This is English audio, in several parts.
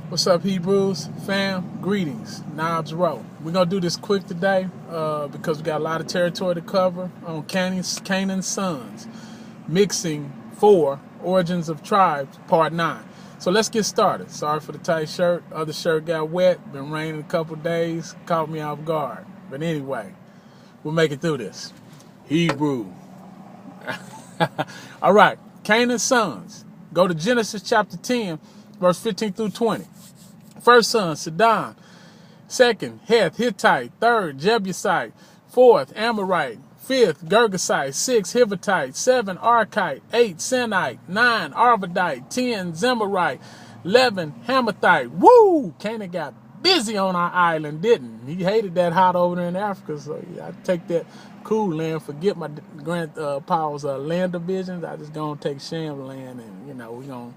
What's up, Hebrews? Fam, greetings. Knobs Row. We're going to do this quick today because we got a lot of territory to cover on Canaan's sons. Mixing4, Origins of Tribes, Part 9. So let's get started. Sorry for the tight shirt. Other shirt got wet. Been raining a couple days. Caught me off guard. But anyway, we'll make it through this. Hebrew. All right. Canaan's sons. Go to Genesis chapter 10, verse 15 through 20. First son, Sidon. Second, Heth, Hittite. Third, Jebusite. Fourth, Amorite. Fifth, Girgasite. Sixth, Hivittite. 7, Arkite. 8, Sinite. 9, Arvadite. 10, Zemarite. 11, Hamathite. Woo! Canaan got busy on our island, didn't he? He hated that hot over there in Africa, so I take that cool land, forget my grandpa's land divisions. I just gonna take Shem land, and we gonna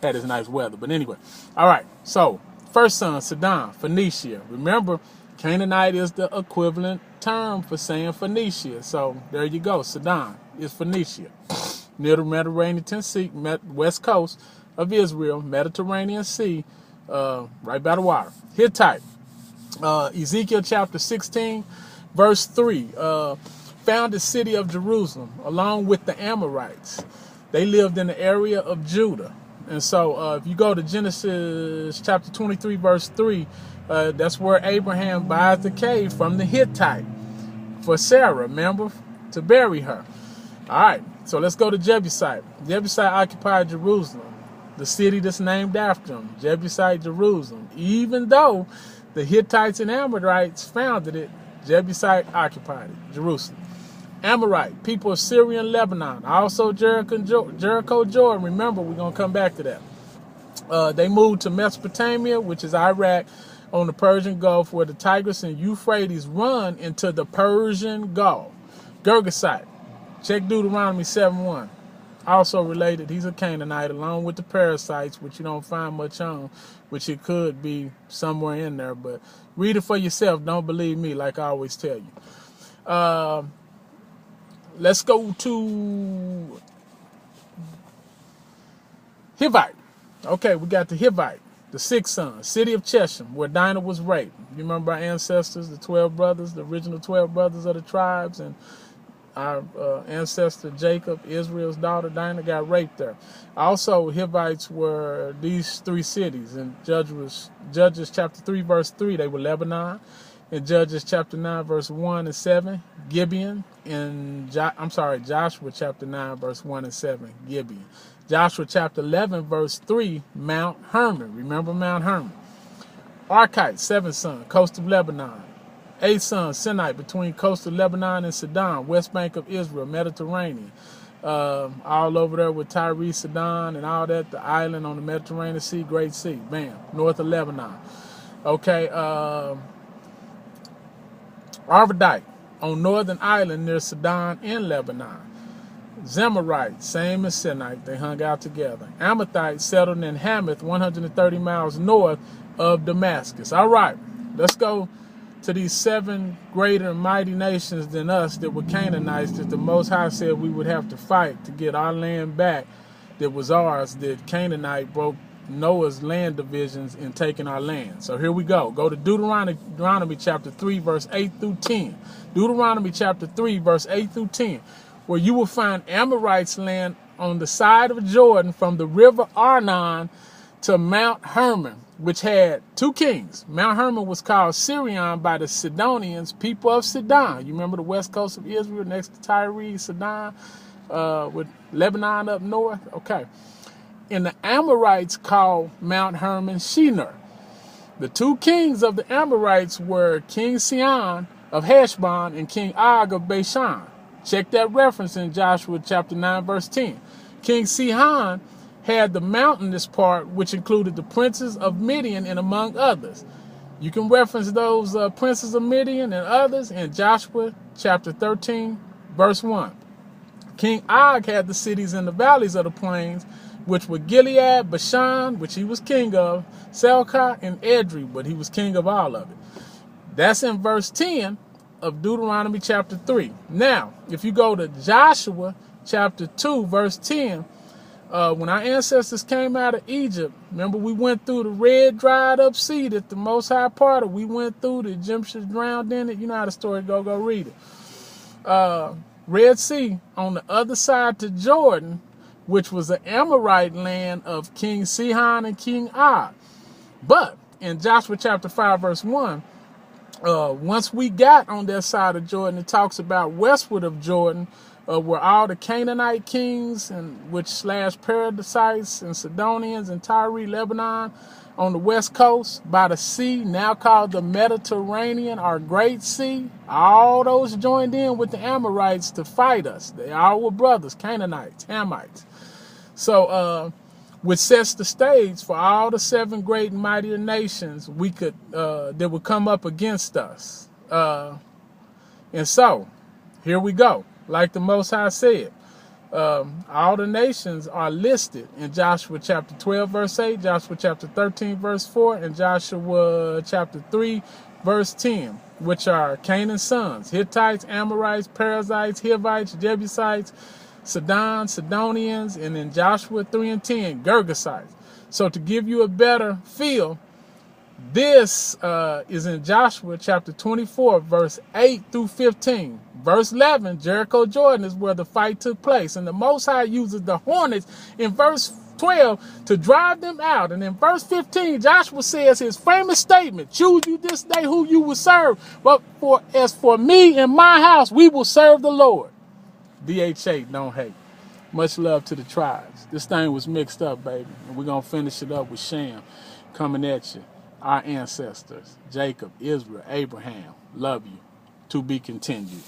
have this nice weather. But anyway, all right. So first son, Sidon, Phoenicia. Remember, Canaanite is the equivalent term for saying Phoenicia. So there you go. Sidon is Phoenicia, near the Mediterranean Sea, west coast of Israel, Mediterranean Sea, right by the water. Hittite. Ezekiel chapter 16, verse 3. Found the city of Jerusalem along with the Amorites. They lived in the area of Judah. And so if you go to Genesis chapter 23, verse 3, that's where Abraham buys the cave from the Hittite for Sarah, remember, to bury her. All right, so let's go to Jebusite. Jebusite occupied Jerusalem, the city that's named after him, Jebusite, Jerusalem. Even though the Hittites and Amorites founded it, Jebusite occupied it, Jerusalem. Amorite, people of Syria and Lebanon, also Jericho, Jordan. Remember, we're going to come back to that. They moved to Mesopotamia, which is Iraq, on the Persian Gulf, where the Tigris and Euphrates run into the Persian Gulf. Girgasite, check Deuteronomy 7:1. Also related, he's a Canaanite, along with the parasites, which you don't find much on, which it could be somewhere in there. But read it for yourself. Don't believe me, like I always tell you. Let's go to Hivite. Okay, we got the Hivite, the sixth son, city of Shechem, where Dinah was raped. You remember our ancestors, the 12 brothers, the original 12 brothers of the tribes, and our ancestor Jacob, Israel's daughter Dinah, got raped there. Also, Hivites were these three cities. In Judges chapter 3, verse 3, they were Lebanon. In Judges chapter 9, verse 1 and 7, Gibeon. In Joshua chapter 9, verse 1 and 7, Gibeon. Joshua chapter 11, verse 3, Mount Hermon. Remember Mount Hermon. Arkite, seventh son, coast of Lebanon. Eighth son, Sinite, between coast of Lebanon and Sidon, west bank of Israel, Mediterranean. All over there with Tiras, Sidon, and all that, the island on the Mediterranean Sea, Great Sea. Bam, north of Lebanon. Okay, Arvadite, on northern island near Sidon in Lebanon. Zemarite, same as Sinite, they hung out together. Amathite settled in Hamath, 130 miles north of Damascus. All right, let's go to these 7 greater and mighty nations than us that were Canaanites, that the Most High said we would have to fight to get our land back that was ours, that Canaanite broke Noah's land divisions in taking our land. So here we go. Go to Deuteronomy chapter 3, verse 8 through 10. Deuteronomy chapter 3, verse 8 through 10, where you will find Amorites' land on the side of Jordan from the river Arnon to Mount Hermon, which had 2 kings. Mount Hermon was called Sirion by the Sidonians, people of Sidon. You remember the west coast of Israel next to Tiras, Sidon, with Lebanon up north? Okay. And the Amorites called Mount Hermon Shinar. The 2 kings of the Amorites were King Sihon of Heshbon and King Og of Bashan. Check that reference in Joshua chapter 9, verse 10. King Sihon had the mountainous part, which included the princes of Midian and among others. You can reference those princes of Midian and others in Joshua chapter 13, verse 1. King Og had the cities in the valleys of the plains, which were Gilead, Bashan, which he was king of, Selkah, and Edrei, but he was king of all of it. That's in verse 10 of Deuteronomy chapter 3. Now, if you go to Joshua chapter 2, verse 10, When our ancestors came out of Egypt, remember we went through the red dried up sea that the Most High parted. We went through, the Egyptians drowned in it. You know how the story go read it. Red Sea on the other side to Jordan, which was the Amorite land of King Sihon and King Og. But in Joshua chapter 5 verse 1, once we got on that side of Jordan, it talks about westward of Jordan, where all the Canaanite kings, and which / Perizzites and Sidonians and Tyre, Lebanon, on the west coast by the sea, now called the Mediterranean or Great Sea, all those joined in with the Amorites to fight us. They all were brothers, Canaanites, Hamites. So, which sets the stage for all the 7 great and mightier nations we could that would come up against us. And so, here we go. Like the Most High said, all the nations are listed in Joshua chapter 12, verse 8, Joshua chapter 13, verse 4, and Joshua chapter 3, verse 10, which are Canaan's sons, Hittites, Amorites, Perizzites, Hivites, Jebusites, Sidonians, and in Joshua 3 and 10, Girgasites. So to give you a better feel, this is in Joshua chapter 24, verse 8 through 15. Verse 11, Jericho, Jordan is where the fight took place. And the Most High uses the hornets in verse 12 to drive them out. And in verse 15, Joshua says his famous statement, choose you this day who you will serve. But as for me and my house, we will serve the Lord. DH8 don't hate. Much love to the tribes. This thing was mixed up, baby. And we're going to finish it up with Shem coming at you. Our ancestors, Jacob, Israel, Abraham, love you. To be continued.